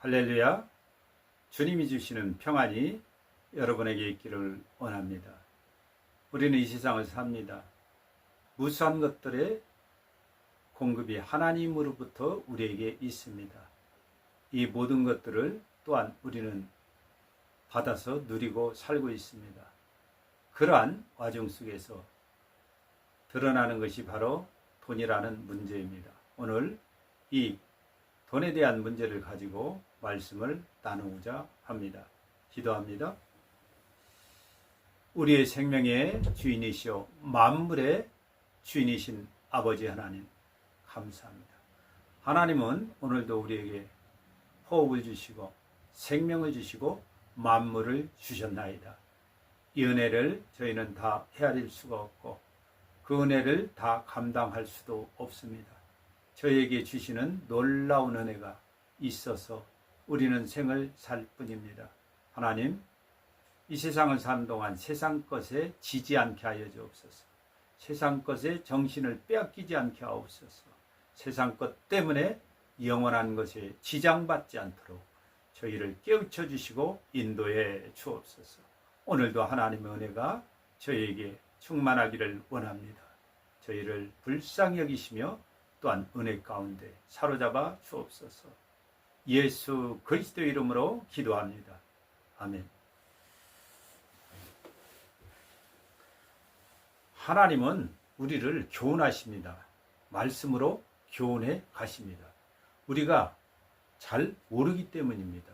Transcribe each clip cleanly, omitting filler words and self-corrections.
할렐루야. 주님이 주시는 평안이 여러분에게 있기를 원합니다. 우리는 이 세상을 삽니다. 무수한 것들의 공급이 하나님으로부터 우리에게 있습니다. 이 모든 것들을 또한 우리는 받아서 누리고 살고 있습니다. 그러한 와중 속에서 드러나는 것이 바로 돈이라는 문제입니다. 오늘 이 돈에 대한 문제를 가지고 말씀을 나누고자 합니다. 기도합니다. 우리의 생명의 주인이시오 만물의 주인이신 아버지 하나님 감사합니다. 하나님은 오늘도 우리에게 호흡을 주시고 생명을 주시고 만물을 주셨나이다. 이 은혜를 저희는 다 헤아릴 수가 없고 그 은혜를 다 감당할 수도 없습니다. 저희에게 주시는 놀라운 은혜가 있어서 우리는 생을 살 뿐입니다. 하나님, 이 세상을 사는 동안 세상 것에 지지 않게 하여 주옵소서. 세상 것에 정신을 빼앗기지 않게 하옵소서. 세상 것 때문에 영원한 것에 지장받지 않도록 저희를 깨우쳐 주시고 인도해 주옵소서. 오늘도 하나님의 은혜가 저희에게 충만하기를 원합니다. 저희를 불쌍히 여기시며 또한 은혜 가운데 사로잡아 주옵소서. 예수 그리스도 이름으로 기도합니다. 아멘. 하나님은 우리를 교훈하십니다. 말씀으로 교훈해 가십니다. 우리가 잘 모르기 때문입니다.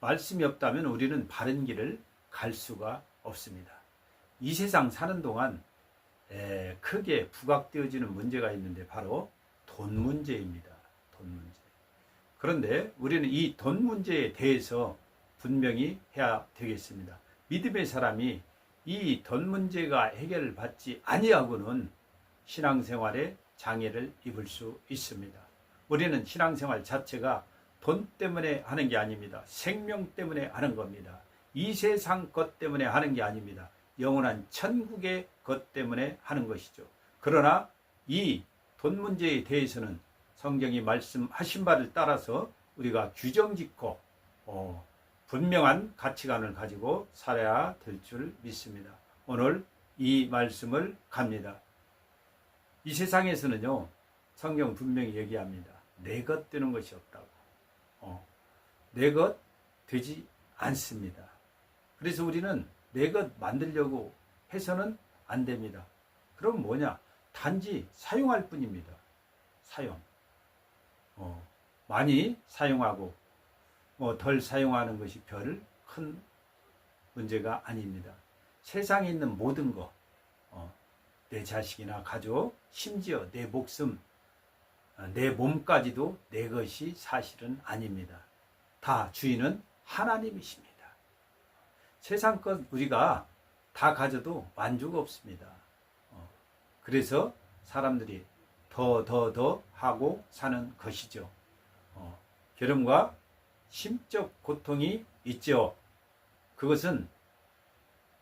말씀이 없다면 우리는 바른 길을 갈 수가 없습니다. 이 세상 사는 동안 크게 부각되어지는 문제가 있는데 바로 돈 문제입니다. 돈 문제. 그런데 우리는 이 돈 문제에 대해서 분명히 해야 되겠습니다. 믿음의 사람이 이 돈 문제가 해결을 받지 아니하고는 신앙생활에 장애를 입을 수 있습니다. 우리는 신앙생활 자체가 돈 때문에 하는 게 아닙니다. 생명 때문에 하는 겁니다. 이 세상 것 때문에 하는 게 아닙니다. 영원한 천국의 것 때문에 하는 것이죠. 그러나 이 돈 문제에 대해서는 성경이 말씀하신 바를 따라서 우리가 규정짓고 분명한 가치관을 가지고 살아야 될 줄 믿습니다. 오늘 이 말씀을 갑니다. 이 세상에서는요, 성경 분명히 얘기합니다. 내 것 되는 것이 없다고. 내 것 되지 않습니다. 그래서 우리는 내 것 만들려고 해서는 안 됩니다. 그럼 뭐냐? 단지 사용할 뿐입니다. 사용. 많이 사용하고 덜 사용하는 것이 별 큰 문제가 아닙니다. 세상에 있는 모든 것, 내 자식이나 가족, 심지어 내 목숨, 내 몸까지도 내 것이 사실은 아닙니다. 다 주인은 하나님이십니다. 세상 것 우리가 다 가져도 만족 없습니다. 그래서 사람들이 더 하고 사는 것이죠. 괴로움과 심적 고통이 있죠. 그것은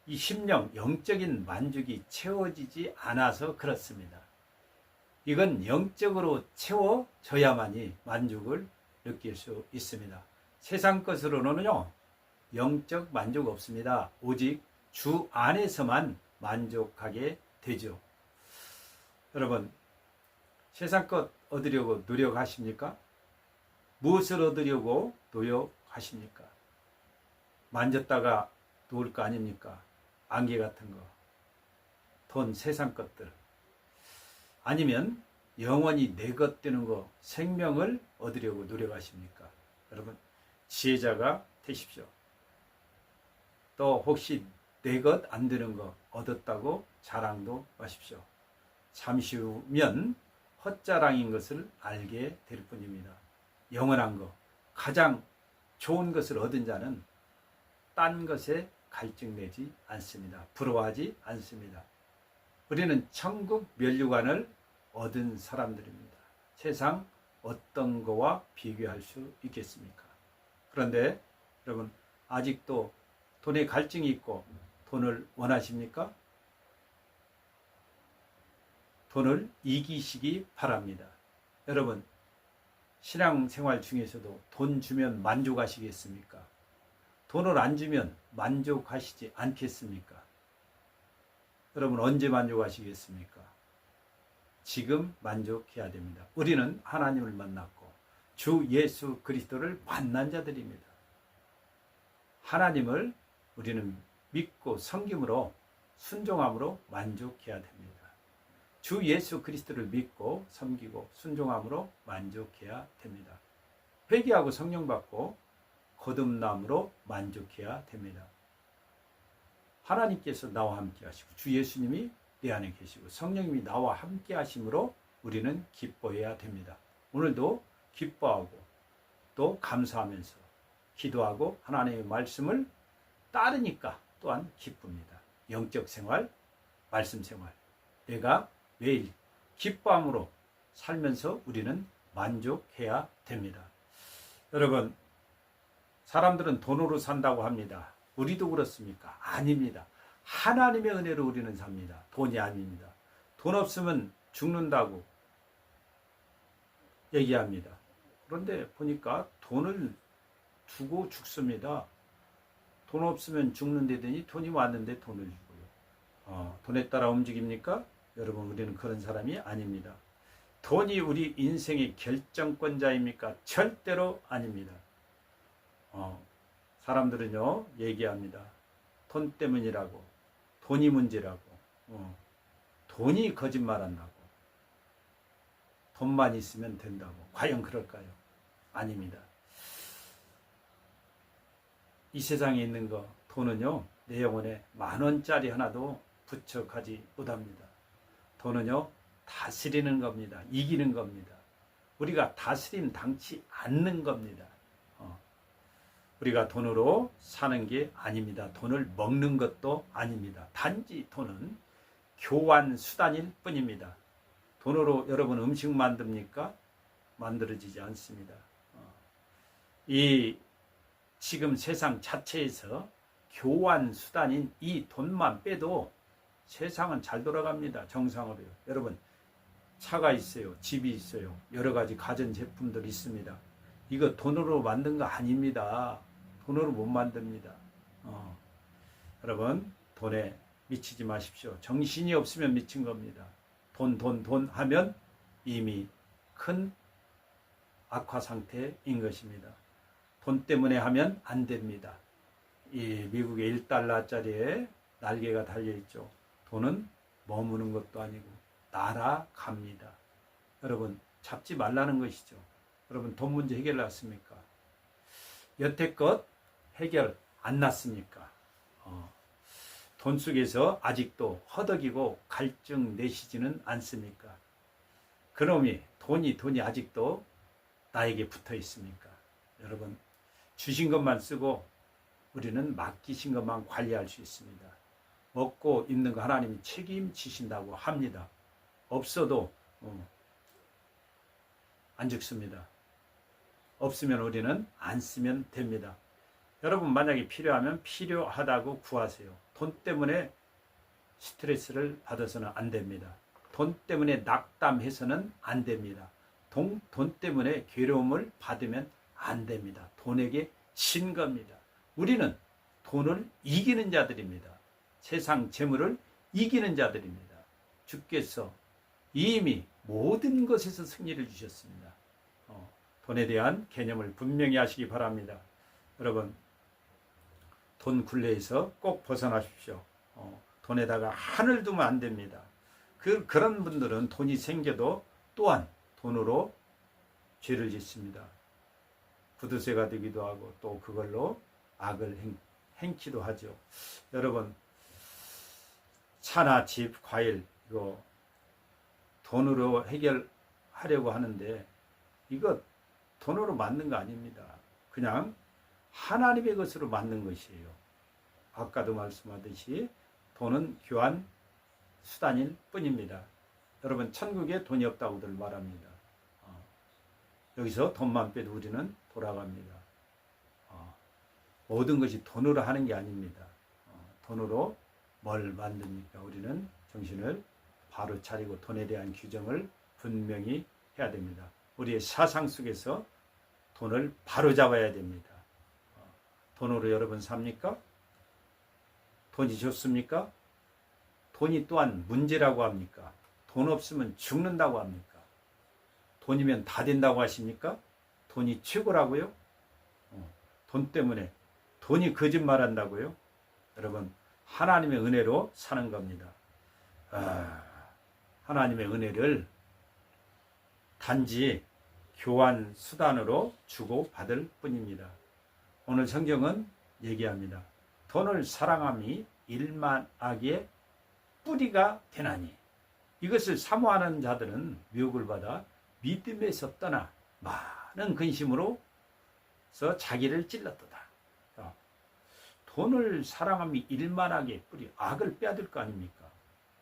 이 심령, 영적인 만족이 채워지지 않아서 그렇습니다. 이건 영적으로 채워져야만이 만족을 느낄 수 있습니다. 세상 것으로는요, 영적 만족 없습니다. 오직 주 안에서만 만족하게 되죠. 여러분, 세상 것 얻으려고 노력하십니까? 무엇을 얻으려고 노력하십니까? 만졌다가 놓을 거 아닙니까? 안개 같은 거, 돈, 세상 것들. 아니면 영원히 내 것 되는 거, 생명을 얻으려고 노력하십니까? 여러분, 지혜자가 되십시오. 또 혹시 내 것 안 되는 거 얻었다고 자랑도 마십시오. 잠시 후면 헛자랑인 것을 알게 될 뿐입니다. 영원한 것, 가장 좋은 것을 얻은 자는 딴 것에 갈증내지 않습니다. 부러워하지 않습니다. 우리는 천국 면류관을 얻은 사람들입니다. 세상 어떤 거와 비교할 수 있겠습니까? 그런데 여러분, 아직도 돈에 갈증이 있고 돈을 원하십니까? 돈을 이기시기 바랍니다. 여러분, 신앙생활 중에서도 돈 주면 만족하시겠습니까? 돈을 안 주면 만족하시지 않겠습니까? 여러분 언제 만족하시겠습니까? 지금 만족해야 됩니다. 우리는 하나님을 만났고 주 예수 그리스도를 만난 자들입니다. 하나님을 우리는 믿고 섬김으로 순종함으로 만족해야 됩니다. 주 예수 그리스도를 믿고 섬기고 순종함으로 만족해야 됩니다. 회개하고 성령 받고 거듭남으로 만족해야 됩니다. 하나님께서 나와 함께 하시고 주 예수님이 내 안에 계시고 성령님이 나와 함께 하심으로 우리는 기뻐해야 됩니다. 오늘도 기뻐하고 또 감사하면서 기도하고 하나님의 말씀을 따르니까 또한 기쁩니다. 영적 생활, 말씀 생활. 내가 매일 기뻐함으로 살면서 우리는 만족해야 됩니다. 여러분, 사람들은 돈으로 산다고 합니다. 우리도 그렇습니까? 아닙니다. 하나님의 은혜로 우리는 삽니다. 돈이 아닙니다. 돈 없으면 죽는다고 얘기합니다. 그런데 보니까 돈을 주고 죽습니다. 돈 없으면 죽는다더니 돈이 왔는데 돈을 주고요. 돈에 따라 움직입니까? 여러분, 우리는 그런 사람이 아닙니다. 돈이 우리 인생의 결정권자입니까? 절대로 아닙니다. 사람들은요 얘기합니다. 돈 때문이라고, 돈이 문제라고, 돈이 거짓말한다고, 돈만 있으면 된다고. 과연 그럴까요? 아닙니다. 이 세상에 있는 거 돈은요 내 영혼에 10,000원짜리 하나도 부척하지 못합니다. 돈은요 다스리는 겁니다. 이기는 겁니다. 우리가 다스림 당치 않는 겁니다. 우리가 돈으로 사는 게 아닙니다. 돈을 먹는 것도 아닙니다. 단지 돈은 교환 수단일 뿐입니다. 돈으로 여러분 음식 만듭니까? 만들어지지 않습니다. 이 지금 세상 자체에서 교환 수단인 이 돈만 빼도 세상은 잘 돌아갑니다. 정상으로요. 여러분, 차가 있어요. 집이 있어요. 여러 가지 가전제품들이 있습니다. 이거 돈으로 만든 거 아닙니다. 돈으로 못 만듭니다. 여러분, 돈에 미치지 마십시오. 정신이 없으면 미친 겁니다. 돈 하면 이미 큰 악화 상태인 것입니다. 돈 때문에 하면 안 됩니다. 이 미국의 1달러짜리에 날개가 달려있죠. 돈은 머무는 것도 아니고 날아갑니다. 여러분, 잡지 말라는 것이죠. 여러분, 돈 문제 해결났습니까? 여태껏 해결 안 났습니까? 돈 속에서 아직도 허덕이고 갈증 내시지는 않습니까? 그놈이 돈이 아직도 나에게 붙어 있습니까? 여러분, 주신 것만 쓰고 우리는 맡기신 것만 관리할 수 있습니다. 먹고 입는 거 하나님이 책임지신다고 합니다. 없어도 안 죽습니다. 없으면 우리는 안 쓰면 됩니다. 여러분, 만약에 필요하면 필요하다고 구하세요. 돈 때문에 스트레스를 받아서는 안 됩니다. 돈 때문에 낙담해서는 안 됩니다. 돈 때문에 괴로움을 받으면 안 됩니다. 돈에게 진 겁니다. 우리는 돈을 이기는 자들입니다. 세상 재물을 이기는 자들입니다. 주께서 이미 모든 것에서 승리를 주셨습니다. 돈에 대한 개념을 분명히 하시기 바랍니다. 여러분, 돈 굴레에서 꼭 벗어나십시오. 돈에다가 한을 두면 안 됩니다. 그런 분들은 돈이 생겨도 또한 돈으로 죄를 짓습니다. 부두세가 되기도 하고 또 그걸로 악을 행키도 하죠. 여러분, 차나 집, 과일 이거 돈으로 해결하려고 하는데 이거 돈으로 만든 거 아닙니다. 그냥 하나님의 것으로 만든 것이에요. 아까도 말씀하듯이 돈은 교환 수단일 뿐입니다. 여러분, 천국에 돈이 없다고들 말합니다. 여기서 돈만 빼도 우리는 돌아갑니다. 모든 것이 돈으로 하는 게 아닙니다. 돈으로 뭘 만듭니까? 우리는 정신을 바로 차리고 돈에 대한 규정을 분명히 해야 됩니다. 우리의 사상 속에서 돈을 바로잡아야 됩니다. 돈으로 여러분 삽니까? 돈이 좋습니까? 돈이 또한 문제라고 합니까? 돈 없으면 죽는다고 합니까? 돈이면 다 된다고 하십니까? 돈이 최고라고요? 돈 때문에 돈이 거짓말한다고요? 여러분, 하나님의 은혜로 사는 겁니다. 하나님의 은혜를 단지 교환 수단으로 주고 받을 뿐입니다. 오늘 성경은 얘기합니다. 돈을 사랑함이 일만악의 뿌리가 되나니 이것을 사모하는 자들은 미혹을 받아 믿음에서 떠나 많은 근심으로서 자기를 찔렀도다. 돈을 사랑함이 일만악의 뿌리, 악을 빼앗을 거 아닙니까?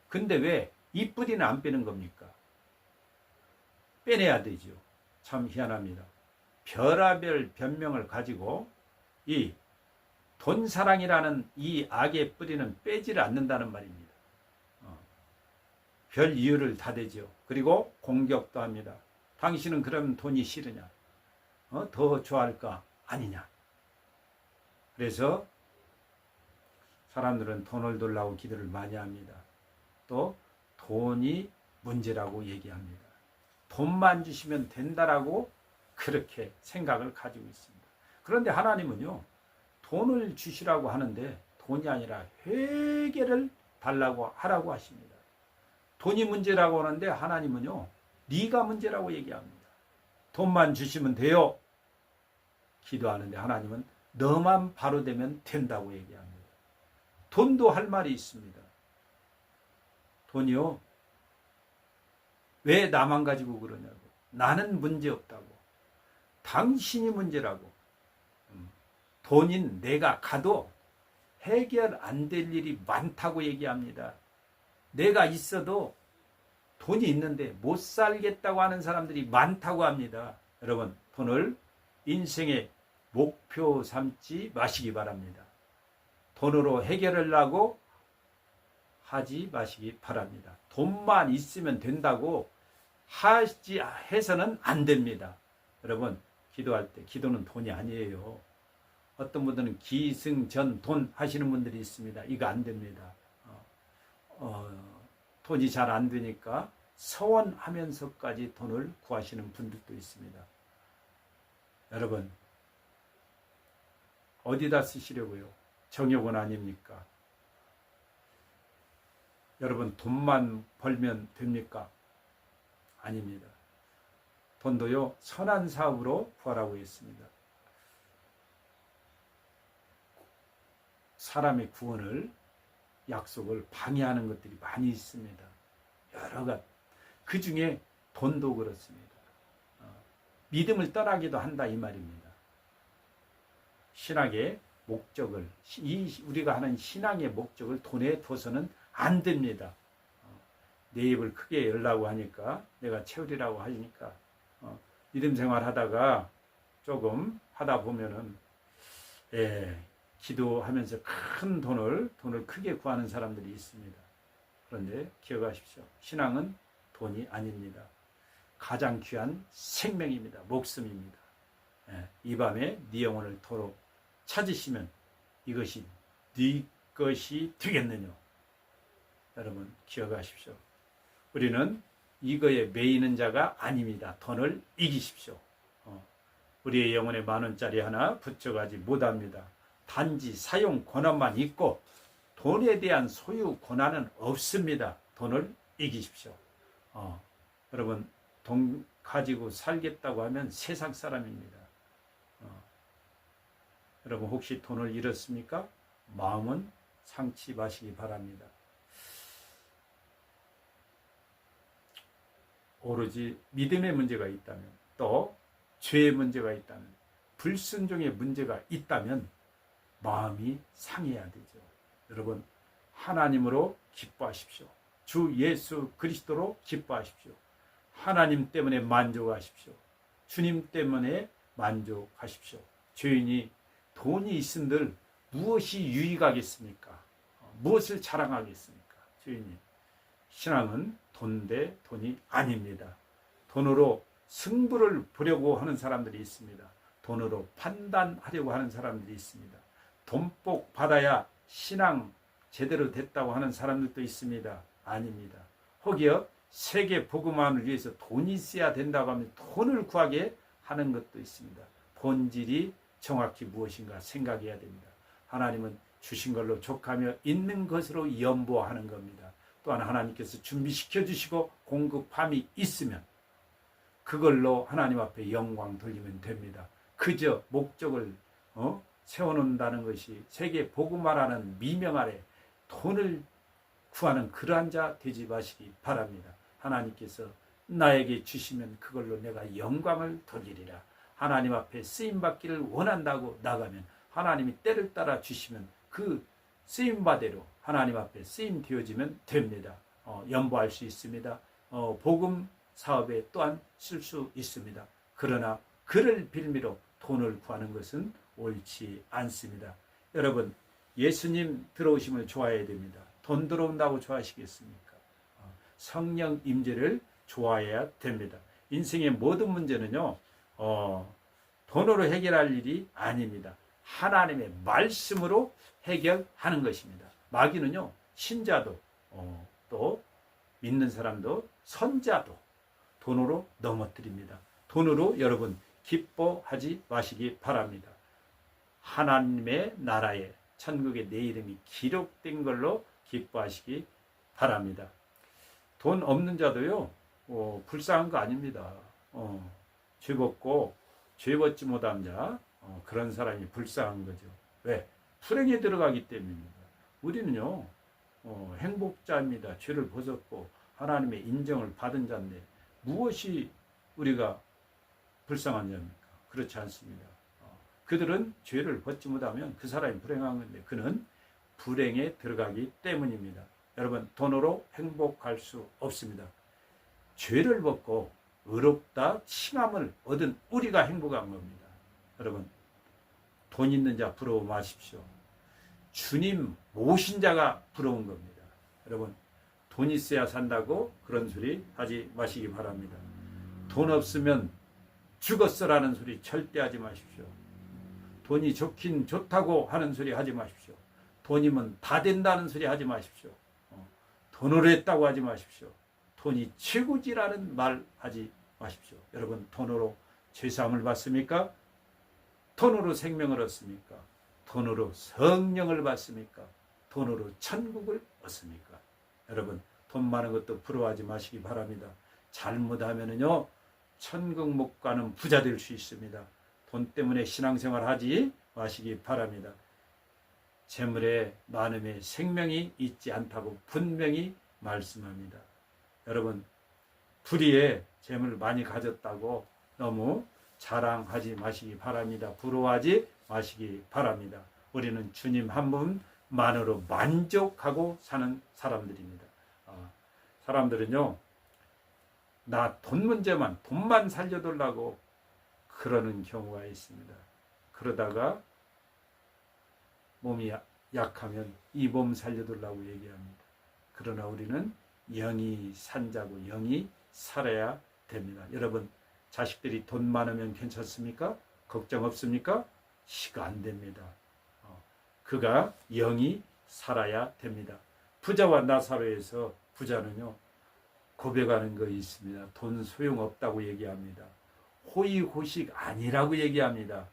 근데 왜 이 뿌리는 안 빼는 겁니까? 빼내야 되죠. 참 희한합니다. 별하별 변명을 가지고 이 돈사랑이라는 이 악의 뿌리는 빼지를 않는다는 말입니다. 별 이유를 다 대죠. 그리고 공격도 합니다. 당신은 그럼 돈이 싫으냐? 더 좋아할까? 아니냐? 그래서 사람들은 돈을 달라고 기도를 많이 합니다. 또 돈이 문제라고 얘기합니다. 돈만 주시면 된다라고 그렇게 생각을 가지고 있습니다. 그런데 하나님은요, 돈을 주시라고 하는데 돈이 아니라 회개를 달라고 하라고 하십니다. 돈이 문제라고 하는데 하나님은요, 네가 문제라고 얘기합니다. 돈만 주시면 돼요. 기도하는데 하나님은 너만 바로 되면 된다고 얘기합니다. 돈도 할 말이 있습니다. 돈이요, 왜 나만 가지고 그러냐고. 나는 문제 없다고. 당신이 문제라고. 돈인 내가 가도 해결 안 될 일이 많다고 얘기합니다. 내가 있어도 돈이 있는데 못 살겠다고 하는 사람들이 많다고 합니다. 여러분, 돈을 인생의 목표 삼지 마시기 바랍니다. 돈으로 해결하려고 하지 마시기 바랍니다. 돈만 있으면 된다고 해서는 안 됩니다. 여러분, 기도할 때 기도는 돈이 아니에요. 어떤 분들은 기승전돈 하시는 분들이 있습니다. 이거 안 됩니다. 돈이 잘 안 되니까 서원하면서까지 돈을 구하시는 분들도 있습니다. 여러분, 어디다 쓰시려고요? 정욕은 아닙니까? 여러분, 돈만 벌면 됩니까? 아닙니다. 돈도요, 선한 사업으로 구하라고 했습니다. 사람의 구원을, 약속을 방해하는 것들이 많이 있습니다. 여러 가지. 그 중에 돈도 그렇습니다. 믿음을 떠나기도 한다 이 말입니다. 신학의 목적을, 우리가 하는 신앙의 목적을 돈에 둬서는 안 됩니다. 내 입을 크게 열라고 하니까, 내가 채우리라고 하니까, 믿음 생활 하다가 조금 하다 보면은, 기도하면서 큰 돈을 크게 구하는 사람들이 있습니다. 그런데 기억하십시오. 신앙은 돈이 아닙니다. 가장 귀한 생명입니다. 목숨입니다. 이 밤에 네 영혼을 토록 찾으시면 이것이 네 것이 되겠느냐. 여러분, 기억하십시오. 우리는 이거에 매이는 자가 아닙니다. 돈을 이기십시오. 우리의 영혼에 10,000원짜리 하나 붙여가지 못합니다. 단지 사용 권한만 있고 돈에 대한 소유 권한은 없습니다. 돈을 이기십시오. 여러분, 돈 가지고 살겠다고 하면 세상 사람입니다. 여러분, 혹시 돈을 잃었습니까? 마음은 상치 마시기 바랍니다. 오로지 믿음의 문제가 있다면, 또 죄의 문제가 있다면, 불순종의 문제가 있다면 마음이 상해야 되죠. 여러분, 하나님으로 기뻐하십시오. 주 예수 그리스도로 기뻐하십시오. 하나님 때문에 만족하십시오. 주님 때문에 만족하십시오. 죄인이 돈이 있은들 무엇이 유익하겠습니까? 무엇을 자랑하겠습니까? 죄인이. 신앙은 돈 대 돈이 아닙니다. 돈으로 승부를 보려고 하는 사람들이 있습니다. 돈으로 판단하려고 하는 사람들이 있습니다. 돈복 받아야 신앙 제대로 됐다고 하는 사람들도 있습니다. 아닙니다. 혹여 세계 복음화를 위해서 돈이 있어야 된다고 하면 돈을 구하게 하는 것도 있습니다. 본질이 정확히 무엇인가 생각해야 됩니다. 하나님은 주신 걸로 족하며 있는 것으로 연보하는 겁니다. 또한 하나님께서 준비시켜 주시고 공급함이 있으면 그걸로 하나님 앞에 영광 돌리면 됩니다. 그저 목적을 세워놓는다는 것이 세계 복음화라는 미명 아래 돈을 구하는 그러한 자 되지 마시기 바랍니다. 하나님께서 나에게 주시면 그걸로 내가 영광을 돌리리라. 하나님 앞에 쓰임받기를 원한다고 나가면 하나님이 때를 따라 주시면 그 쓰임바대로 하나님 앞에 쓰임 되어지면 됩니다. 연보할 수 있습니다. 복음 사업에 또한 쓸 수 있습니다. 그러나 그를 빌미로 돈을 구하는 것은 옳지 않습니다. 여러분, 예수님 들어오심을 좋아해야 됩니다. 돈 들어온다고 좋아하시겠습니까? 성령 임재를 좋아해야 됩니다. 인생의 모든 문제는요, 돈으로 해결할 일이 아닙니다. 하나님의 말씀으로 해결하는 것입니다. 마귀는요, 신자도 또 믿는 사람도 선자도 돈으로 넘어뜨립니다. 돈으로 여러분 기뻐하지 마시기 바랍니다. 하나님의 나라에 천국에 내 이름이 기록된 걸로 기뻐하시기 바랍니다. 돈 없는 자도요, 불쌍한 거 아닙니다. 죄벗고 죄벗지 못한 자, 그런 사람이 불쌍한 거죠. 왜? 불행에 들어가기 때문입니다. 우리는요, 행복자입니다. 죄를 벗었고 하나님의 인정을 받은 자인데 무엇이 우리가 불쌍한 자입니까? 그렇지 않습니다. 그들은 죄를 벗지 못하면 그 사람이 불행한 건데 그는 불행에 들어가기 때문입니다. 여러분, 돈으로 행복할 수 없습니다. 죄를 벗고 의롭다 칭함을 얻은 우리가 행복한 겁니다. 여러분, 돈 있는 자 부러워 마십시오. 주님 모신 자가 부러운 겁니다. 여러분, 돈 있어야 산다고 그런 소리 하지 마시기 바랍니다. 돈 없으면 죽었어라는 소리 절대 하지 마십시오. 돈이 좋긴 좋다고 하는 소리 하지 마십시오. 돈이면 다 된다는 소리 하지 마십시오. 돈으로 했다고 하지 마십시오. 돈이 최고지라는 말 하지 마십시오. 여러분, 돈으로 죄사함을 받습니까? 돈으로 생명을 얻습니까? 돈으로 성령을 받습니까? 돈으로 천국을 얻습니까? 여러분, 돈 많은 것도 부러워하지 마시기 바랍니다. 잘못하면은요, 천국 못 가는 부자 될 수 있습니다. 돈 때문에 신앙생활 하지 마시기 바랍니다. 재물에 많음에 생명이 있지 않다고 분명히 말씀합니다. 여러분, 불의에 재물을 많이 가졌다고 너무 자랑하지 마시기 바랍니다. 부러워하지 마시기 바랍니다. 우리는 주님 한 분만으로 만족하고 사는 사람들입니다. 사람들은요, 나 돈 문제만, 돈만 살려달라고 그러는 경우가 있습니다. 그러다가 몸이 약하면 이 몸 살려달라고 얘기합니다. 그러나 우리는 영이 산자고 영이 살아야 됩니다. 여러분, 자식들이 돈 많으면 괜찮습니까? 걱정 없습니까? 시가 안 됩니다. 그가 영이 살아야 됩니다. 부자와 나사로에서 부자는요, 고백하는 거 있습니다. 돈 소용없다고 얘기합니다. 호의호식 아니라고 얘기합니다.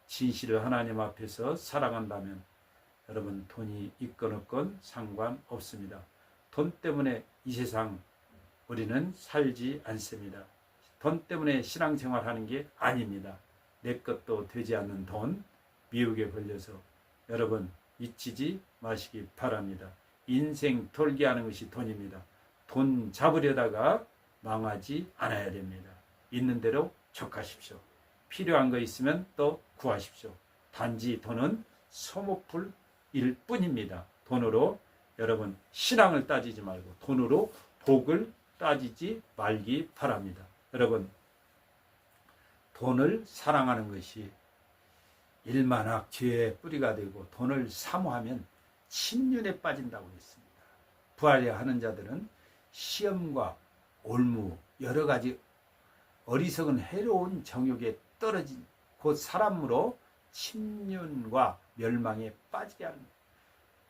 진실을 하나님 앞에서 사랑한다면 여러분, 돈이 있건 없건 상관없습니다. 돈 때문에 이 세상 우리는 살지 않습니다. 돈 때문에 신앙생활하는 게 아닙니다. 내 것도 되지 않는 돈, 미혹에 걸려서 여러분 잊히지 마시기 바랍니다. 인생 돌게 하는 것이 돈입니다. 돈 잡으려다가 망하지 않아야 됩니다. 있는 대로 족하십시오. 필요한 거 있으면 또 구하십시오. 단지 돈은 소모품일 뿐입니다. 돈으로 여러분 신앙을 따지지 말고 돈으로 복을 따지지 말기 바랍니다. 여러분, 돈을 사랑하는 것이 일만학 죄의 뿌리가 되고 돈을 사모하면 침륜에 빠진다고 했습니다. 부하려 하는 자들은 시험과 올무 여러 가지 어리석은 해로운 정욕에 떨어진 곧 사람으로 침륜과 멸망에 빠지게 하는,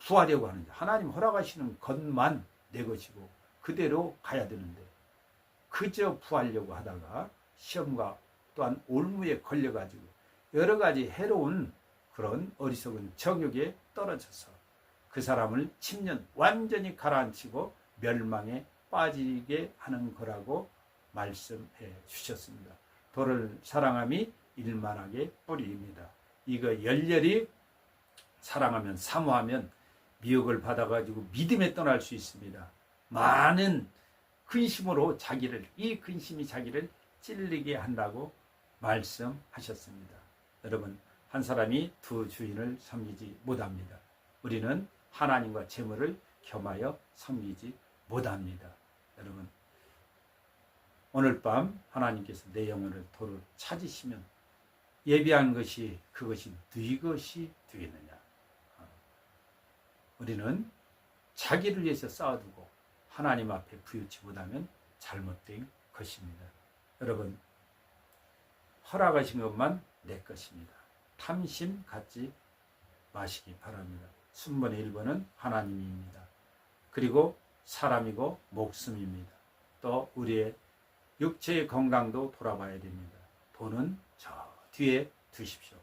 구하려고 하는, 하나님 허락하시는 것만 내 것이고 그대로 가야 되는데 그저 구하려고 하다가 시험과 또한 올무에 걸려가지고 여러 가지 해로운 그런 어리석은 정욕에 떨어져서 그 사람을 침륜 완전히 가라앉히고 멸망에 빠지게 하는 거라고 말씀해 주셨습니다. 도를 사랑함이 일만하게 뿌리입니다. 이거 열렬히 사랑하면, 사모하면 미혹을 받아가지고 믿음에 떠날 수 있습니다. 많은 근심으로 이 근심이 자기를 찔리게 한다고 말씀하셨습니다. 여러분, 한 사람이 두 주인을 섬기지 못합니다. 우리는 하나님과 재물을 겸하여 섬기지 못합니다. 여러분, 오늘 밤 하나님께서 내 영혼을 도로 찾으시면 예비한 것이 그것이 네 것이 되겠느냐. 우리는 자기를 위해서 쌓아두고 하나님 앞에 부유치 못하면 잘못된 것입니다. 여러분, 허락하신 것만 내 것입니다. 탐심 갖지 마시기 바랍니다. 순번의 1번은 하나님입니다. 그리고 사람이고 목숨입니다. 또 우리의 육체의 건강도 돌아봐야 됩니다. 돈은 저 뒤에 두십시오.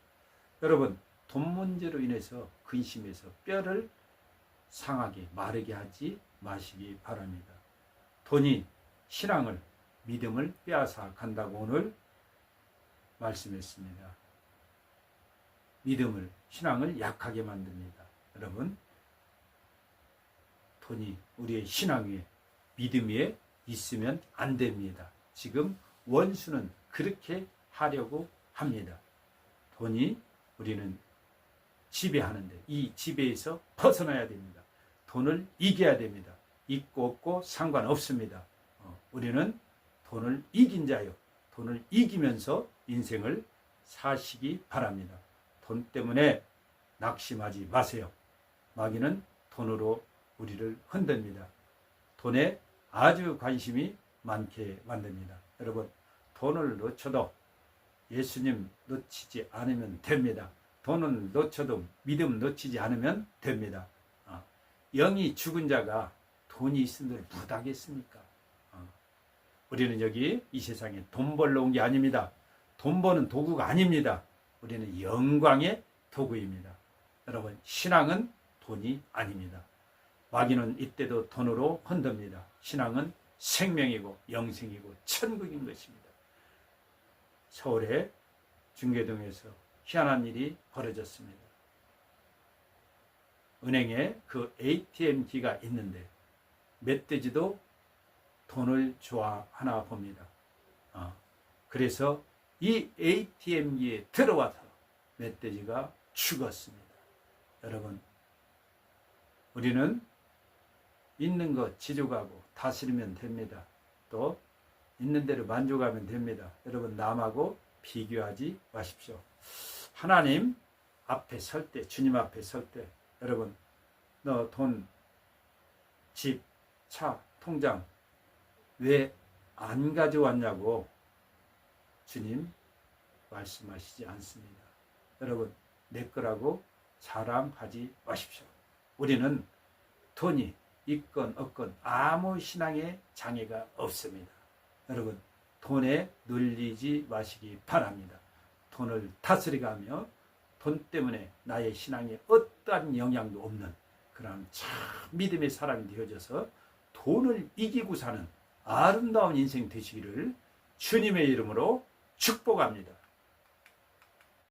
여러분, 돈 문제로 인해서 근심해서 뼈를 상하게 마르게 하지 마시기 바랍니다. 돈이 신앙을, 믿음을 빼앗아 간다고 오늘 말씀했습니다. 믿음을, 신앙을 약하게 만듭니다. 여러분, 돈이 우리의 신앙 위에, 믿음 위에 있으면 안 됩니다. 지금 원수는 그렇게 하려고 합니다. 돈이 우리는 지배하는데 이 지배에서 벗어나야 됩니다. 돈을 이겨야 됩니다. 있고 없고 상관없습니다. 우리는 돈을 이긴 자요. 돈을 이기면서 인생을 사시기 바랍니다. 돈 때문에 낙심하지 마세요. 마귀는 돈으로 우리를 흔듭니다. 돈에 아주 관심이 많게 만듭니다. 여러분, 돈을 놓쳐도 예수님 놓치지 않으면 됩니다. 돈을 놓쳐도 믿음 놓치지 않으면 됩니다. 영이 죽은 자가 돈이 있은들 못하겠습니까? 우리는 여기 이 세상에 돈 벌러 온 게 아닙니다. 돈 버는 도구가 아닙니다. 우리는 영광의 도구입니다. 여러분, 신앙은 돈이 아닙니다. 마귀는 이때도 돈으로 흔듭니다. 신앙은 생명이고 영생이고 천국인 것입니다. 서울의 중계동에서 희한한 일이 벌어졌습니다. 은행에 그 ATM기가 있는데 멧돼지도 돈을 좋아하나 봅니다. 그래서 이 ATM기에 들어와서 멧돼지가 죽었습니다. 여러분, 우리는 있는 것 지족하고 다스리면 됩니다. 또 있는 대로 만족하면 됩니다. 여러분, 남하고 비교하지 마십시오. 하나님 앞에 설 때, 주님 앞에 설 때, 여러분, 너 돈, 집, 차, 통장 왜 안 가져왔냐고 주님 말씀하시지 않습니다. 여러분, 내 거라고 자랑하지 마십시오. 우리는 돈이 있건 없건 아무 신앙에 장애가 없습니다. 여러분, 돈에 눌리지 마시기 바랍니다. 돈을 다스려가며 돈 때문에 나의 신앙에 어떠한 영향도 없는 그런 참 믿음의 사람이 되어져서 돈을 이기고 사는 아름다운 인생 되시기를 주님의 이름으로 축복합니다.